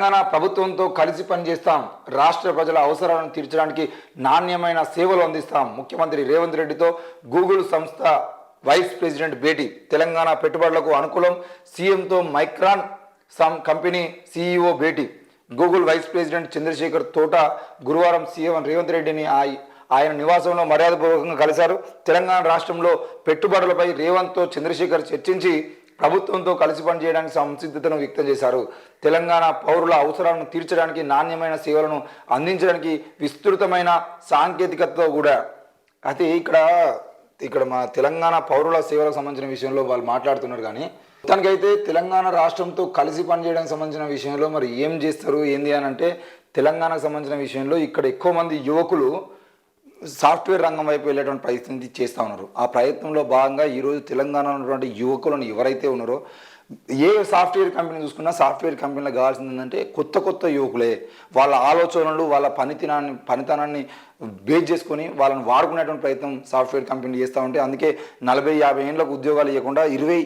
తెలంగాణ ప్రభుత్వంతో కలిసి పనిచేస్తాం, రాష్ట్ర ప్రజల అవసరాలను తీర్చడానికి నాణ్యమైన సేవలు అందిస్తాం. ముఖ్యమంత్రి రేవంత్ రెడ్డితో గూగుల్ సంస్థ వైస్ ప్రెసిడెంట్ భేటీ. తెలంగాణ పెట్టుబడులకు అనుకూలం, సీఎంతో మైక్రాన్ కంపెనీ సీఈఓ భేటీ. గూగుల్ వైస్ ప్రెసిడెంట్ చంద్రశేఖర్ తోట గురువారం సీఎం రేవంత్ రెడ్డిని ఆయన నివాసంలో మర్యాదపూర్వకంగా కలిశారు. తెలంగాణ రాష్ట్రంలో పెట్టుబడులపై రేవంత్తో చంద్రశేఖర్ చర్చించి ప్రభుత్వంతో కలిసి పనిచేయడానికి సంసిద్ధతను వ్యక్తం చేశారు. తెలంగాణ పౌరుల అవసరాలను తీర్చడానికి, నాణ్యమైన సేవలను అందించడానికి విస్తృతమైన సాంకేతికతతో కూడా. అయితే ఇక్కడ మా తెలంగాణ పౌరుల సేవలకు సంబంధించిన విషయంలో వాళ్ళు మాట్లాడుతున్నారు. కానీ మొత్తానికైతే తెలంగాణ రాష్ట్రంతో కలిసి పనిచేయడానికి సంబంధించిన విషయంలో మరి ఏం చేస్తారు ఏంది అని అంటే, తెలంగాణకు సంబంధించిన విషయంలో ఇక్కడ ఎక్కువ మంది యువకులు సాఫ్ట్వేర్ రంగం వైపు వెళ్ళేటువంటి ప్రయత్నం చేస్తూ ఉన్నారు. ఆ ప్రయత్నంలో భాగంగా ఈరోజు తెలంగాణలో ఉన్నటువంటి యువకులను ఎవరైతే ఉన్నారో, ఏ సాఫ్ట్వేర్ కంపెనీ చూసుకున్నా సాఫ్ట్వేర్ కంపెనీలో కావాల్సింది ఏంటంటే కొత్త యువకులే. వాళ్ళ ఆలోచనలు, వాళ్ళ పనితనాన్ని బేస్ చేసుకొని వాళ్ళని వాడుకునేటువంటి ప్రయత్నం సాఫ్ట్వేర్ కంపెనీలు చేస్తూ ఉంటే, అందుకే 40-50 ఏళ్ళకు ఉద్యోగాలు ఇవ్వకుండా 20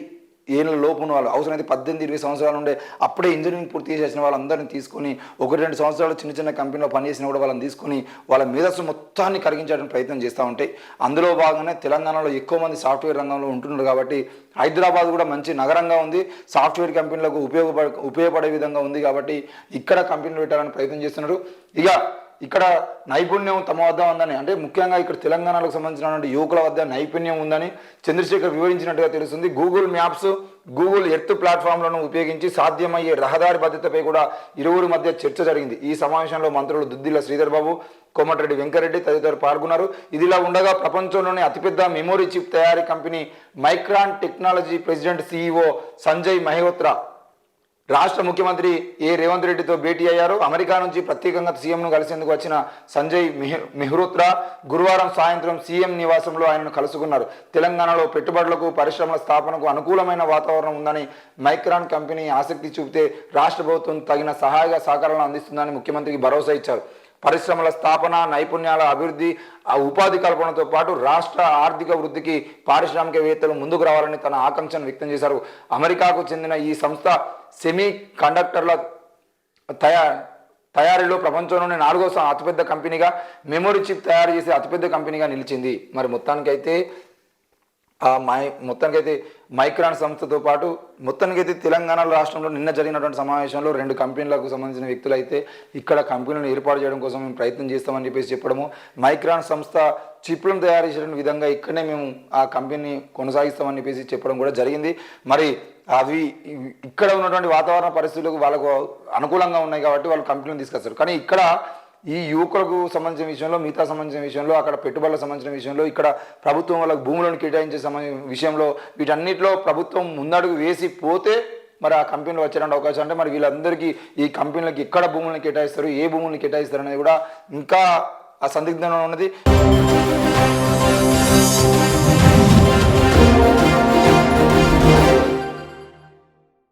ఏళ్ళ లోపు ఉన్న వాళ్ళు, అవసరమైతే 18-20 సంవత్సరాలు ఉండే అప్పుడే ఇంజనీరింగ్ పూర్తి చేసిన వాళ్ళందరినీ తీసుకొని 1-2 సంవత్సరాలు చిన్న కంపెనీలో పనిచేసినా కూడా వాళ్ళని తీసుకొని వాళ్ళ మేధస్సు మొత్తాన్ని కరిగించడానికి ప్రయత్నం చేస్తూ ఉంటాయి. అందులో భాగంగానే తెలంగాణలో ఎక్కువ మంది సాఫ్ట్వేర్ రంగంలో ఉంటున్నారు. కాబట్టి హైదరాబాద్ కూడా మంచి నగరంగా ఉంది, సాఫ్ట్వేర్ కంపెనీలకు ఉపయోగపడే విధంగా ఉంది. కాబట్టి ఇక్కడ కంపెనీలు పెట్టాలని ప్రయత్నం చేస్తున్నారు. ఇక్కడ నైపుణ్యం తమ వద్ద ఉందని, అంటే ముఖ్యంగా ఇక్కడ తెలంగాణకు సంబంధించినటువంటి యువకుల వద్ద నైపుణ్యం ఉందని చంద్రశేఖర్ వివరించినట్టుగా తెలుస్తుంది. గూగుల్ మ్యాప్స్, గూగుల్ ఎర్త్ ప్లాట్ఫామ్లను ఉపయోగించి సాధ్యమయ్యే రహదారి భద్రతపై కూడా ఇరువురి మధ్య చర్చ జరిగింది. ఈ సమావేశంలో మంత్రులు దుద్దిల్ల శ్రీధర్ బాబు, కోమటిరెడ్డి వెంకరెడ్డి తదితరులు పాల్గొన్నారు. ఇదిలా ఉండగా ప్రపంచంలోనే అతిపెద్ద మెమోరీ చిప్ తయారీ company Micron technology president CEO Sanjay Mehrotra రాష్ట్ర ముఖ్యమంత్రి రేవంత్ రెడ్డితో భేటీ అయ్యారు. అమెరికా నుంచి ప్రత్యేకంగా సీఎంను కలిసేందుకు వచ్చిన సంజయ్ మెహ్రోత్రా గురువారం సాయంత్రం సీఎం నివాసంలో ఆయనను కలుసుకున్నారు. తెలంగాణలో పెట్టుబడులకు, పరిశ్రమల స్థాపనకు అనుకూలమైన వాతావరణం ఉందని, మైక్రాన్ కంపెనీ ఆసక్తి చూపితే రాష్ట్ర ప్రభుత్వం తగిన సహాయ సహకారాలను అందిస్తుందని ముఖ్యమంత్రికి భరోసా ఇచ్చారు. పరిశ్రమల స్థాపన, నైపుణ్యాల అభివృద్ధి, ఉపాధి కల్పనతో పాటు రాష్ట్ర ఆర్థిక వృద్ధికి పారిశ్రామికవేత్తలు ముందుకు రావాలని తన ఆకాంక్షను వ్యక్తం చేశారు. అమెరికాకు చెందిన ఈ సంస్థ సెమీ కండక్టర్ల తయారీలో ప్రపంచంలోనే 4వ అతిపెద్ద కంపెనీగా, మెమొరీ చిప్ తయారు చేసే అతిపెద్ద కంపెనీగా నిలిచింది. మరి మొత్తానికైతే మైక్రాన్ సంస్థతో పాటు మొత్తానికైతే తెలంగాణ రాష్ట్రంలో నిన్న జరిగినటువంటి సమావేశంలో 2 కంపెనీలకు సంబంధించిన వ్యక్తులు అయితే ఇక్కడ కంపెనీలను ఏర్పాటు చేయడం కోసం మేము ప్రయత్నం చేస్తామని చెప్పడము, మైక్రాన్ సంస్థ చిప్లను తయారు చేసిన విధంగా ఇక్కడనే మేము ఆ కంపెనీని కొనసాగిస్తామని చెప్పడం కూడా జరిగింది. మరి అవి ఇక్కడ ఉన్నటువంటి వాతావరణ పరిస్థితులకు వాళ్ళకు అనుకూలంగా ఉన్నాయి కాబట్టి వాళ్ళు కంపెనీలను తీసుకొస్తారు. కానీ ఇక్కడ ఈ యువకులకు సంబంధించిన విషయంలో, మిగతా సంబంధించిన విషయంలో, అక్కడ పెట్టుబడులకు సంబంధించిన విషయంలో, ఇక్కడ ప్రభుత్వం వాళ్ళకు భూములను కేటాయించే విషయంలో వీటన్నిటిలో ప్రభుత్వం ముందడుగు వేసి పోతే మరి ఆ కంపెనీలు వచ్చేటువంటి అవకాశం. అంటే మరి వీళ్ళందరికీ ఈ కంపెనీలకు ఎక్కడ భూములను కేటాయిస్తారు, ఏ భూములను కేటాయిస్తారు అనేది కూడా ఇంకా ఆ సందిగ్ధంలో ఉన్నది.